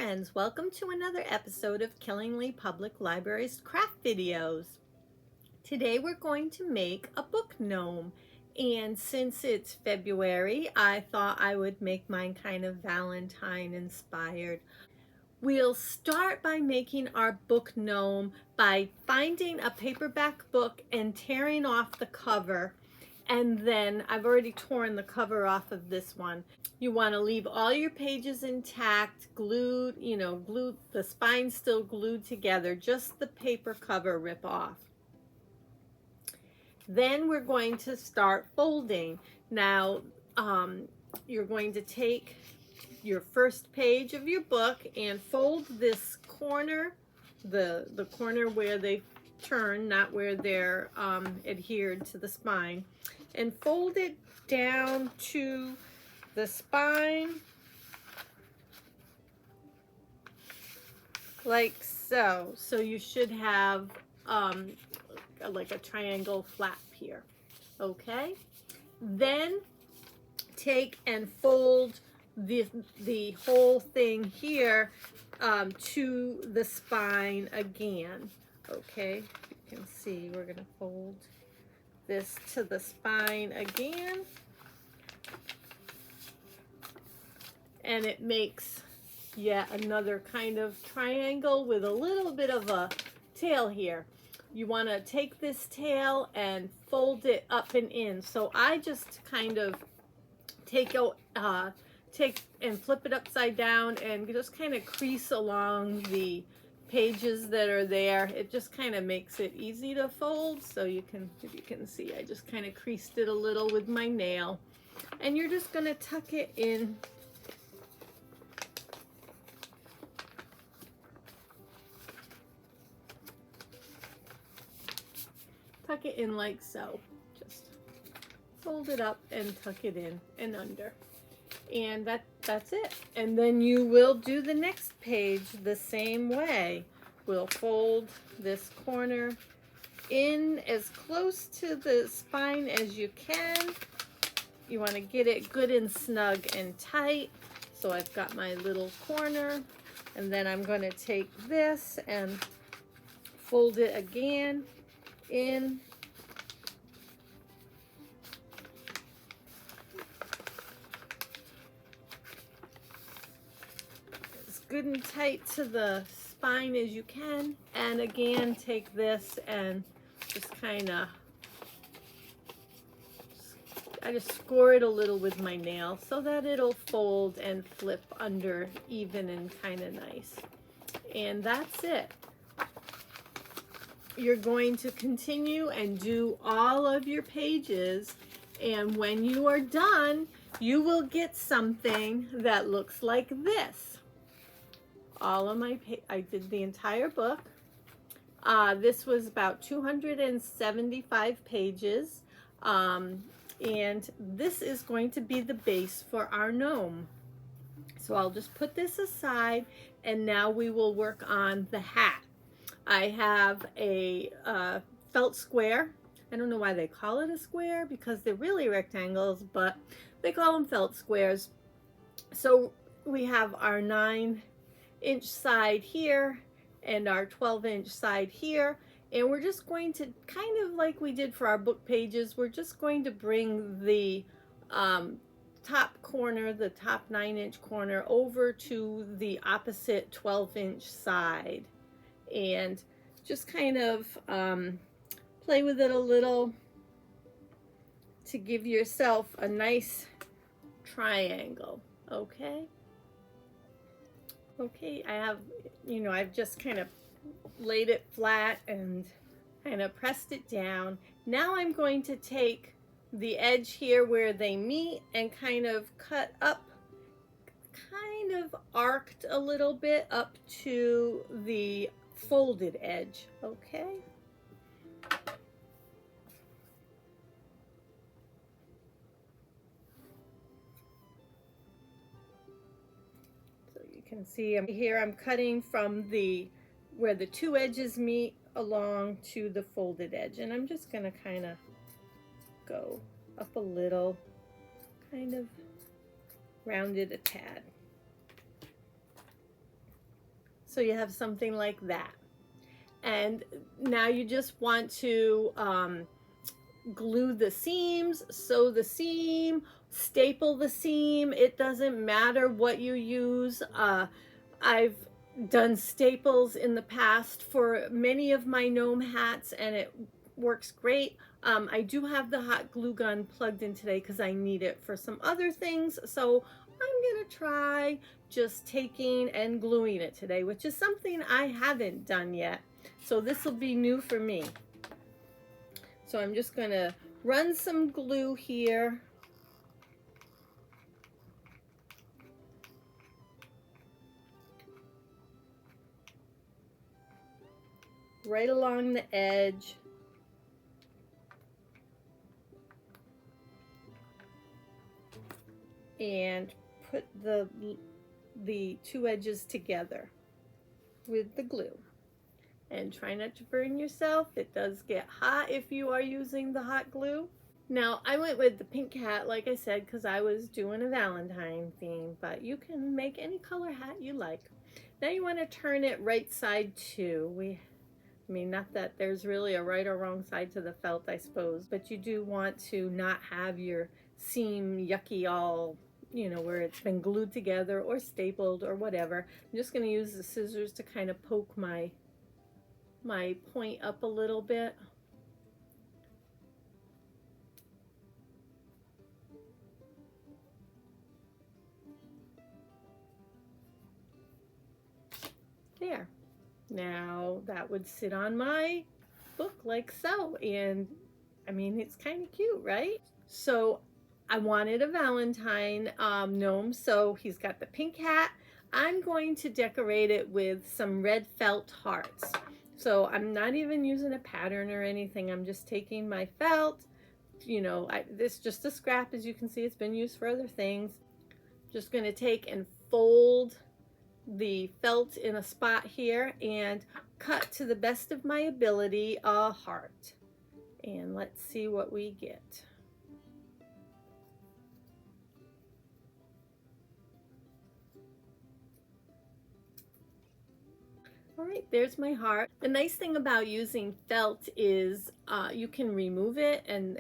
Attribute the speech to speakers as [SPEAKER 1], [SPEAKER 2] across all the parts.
[SPEAKER 1] friends, welcome to another episode of Killingly Public Library's craft videos. Today we're going to make a book gnome, and since it's February, I thought I would make mine kind of Valentine inspired. We'll start by making our book gnome by finding a paperback book and tearing off the cover. And then I've already torn the cover off of this one. You want to leave all your pages intact, glued, glued, the spine still glued together, just the paper cover rip off. Then we're going to start folding. Now, you're going to take your first page of your book and fold this corner, the corner where they turn, not where they're adhered to the spine, and fold it down to the spine like so. So you should have like a triangle flap here. Okay, then take and fold the whole thing here to the spine again. Okay, you can see we're going to fold this to the spine again, and it makes yet another kind of triangle with a little bit of a tail here. You want to take this tail and fold it up and in. So I just kind of take and flip it upside down and just kind of crease along the pages that are there. It just kind of makes it easy to fold. So you can, if you can see, I just kind of creased it a little with my nail, and you're just going to tuck it in. Tuck it in like so. Just fold it up and tuck it in and under. And that's it. And then you will do the next page the same way. We'll fold this corner in as close to the spine as you can. You want to get it good and snug and tight. So I've got my little corner, and then I'm going to take this and fold it again in. Good and tight to the spine as you can, and again take this and just kind of, I just score it a little with my nail so that it'll fold and flip under even and kind of nice. And that's it. You're going to continue and do all of your pages, and when you are done, you will get something that looks like this. All of my, I did the entire book. This was about 275 pages. And this is going to be the base for our gnome. So I'll just put this aside, and now we will work on the hat. I have a felt square. I don't know why they call it a square, because they're really rectangles, but they call them felt squares. So we have our 9-inch side here and our 12-inch side here, and we're just going to, kind of like we did for our book pages, we're just going to bring the top corner, the top 9-inch corner, over to the opposite 12-inch side, and just kind of play with it a little to give yourself a nice triangle. Okay, I have, I've just kind of laid it flat and kind of pressed it down. Now I'm going to take the edge here where they meet and kind of cut up, kind of arced a little bit up to the folded edge. Okay. Can see here I'm cutting from where the two edges meet along to the folded edge, and I'm just going to kind of go up a little, kind of round it a tad. So you have something like that. And now you just want to glue the seams, sew the seam, staple the seam. It doesn't matter what you use. I've done staples in the past for many of my gnome hats and it works great. I do have the hot glue gun plugged in today because I need it for some other things. So I'm gonna try just taking and gluing it today, which is something I haven't done yet. So this will be new for me. So I'm just gonna run some glue here. Right along the edge. And put the two edges together with the glue. And try not to burn yourself. It does get hot if you are using the hot glue. Now, I went with the pink hat, like I said, because I was doing a Valentine theme, but you can make any color hat you like. Now you want to turn it right side too. I mean, not that there's really a right or wrong side to the felt, I suppose, but you do want to not have your seam yucky all, you know, where it's been glued together or stapled or whatever. I'm just going to use the scissors to kind of poke my point up a little bit. There. Now that would sit on my book like so, and I mean, it's kind of cute, right? So I wanted a Valentine gnome, so he's got the pink hat. I'm going to decorate it with some red felt hearts. So I'm not even using a pattern or anything. I'm just taking my felt, you know, this just a scrap, as you can see. It's been used for other things. Just going to take and fold the felt in a spot here and cut to the best of my ability a heart. And let's see what we get. All right, there's my heart. The nice thing about using felt is you can remove it and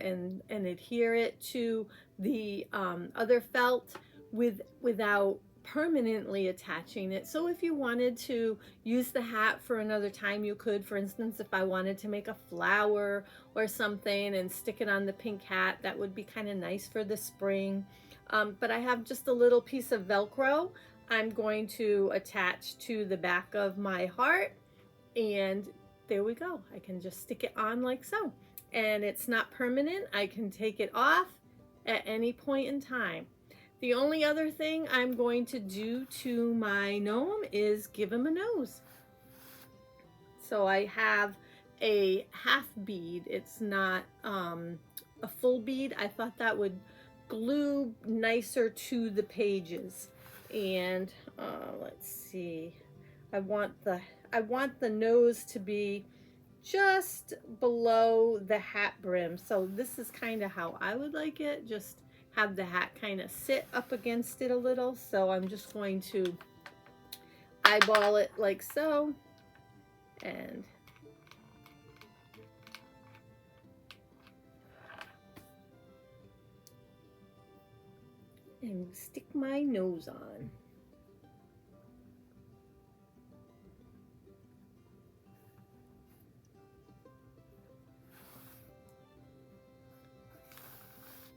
[SPEAKER 1] adhere it to the other felt without permanently attaching it. So if you wanted to use the hat for another time, you could. For instance, if I wanted to make a flower or something and stick it on the pink hat, that would be kind of nice for the spring. But I have just a little piece of Velcro I'm going to attach to the back of my heart, and there we go. I can just stick it on like so, and it's not permanent. I can take it off at any point in time. The only other thing I'm going to do to my gnome is give him a nose. So I have a half bead. It's not a full bead. I thought that would glue nicer to the pages. And let's see, I want the nose to be just below the hat brim. So this is kind of how I would like it. Just have the hat kind of sit up against it a little. So I'm just going to eyeball it like so, and stick my nose on.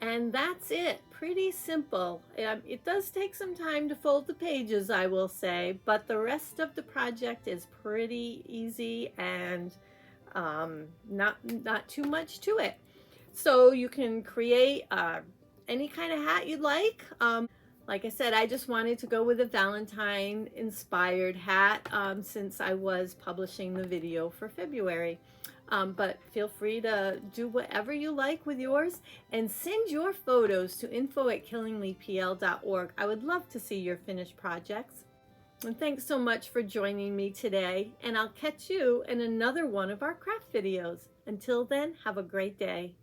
[SPEAKER 1] And that's it. Pretty simple. It does take some time to fold the pages, I will say, but the rest of the project is pretty easy and not too much to it. So you can create any kind of hat you'd like. Like I said, I just wanted to go with a Valentine inspired hat since I was publishing the video for February. But feel free to do whatever you like with yours and send your photos to info@killinglypl.org. I would love to see your finished projects. And thanks so much for joining me today, and I'll catch you in another one of our craft videos. Until then, have a great day.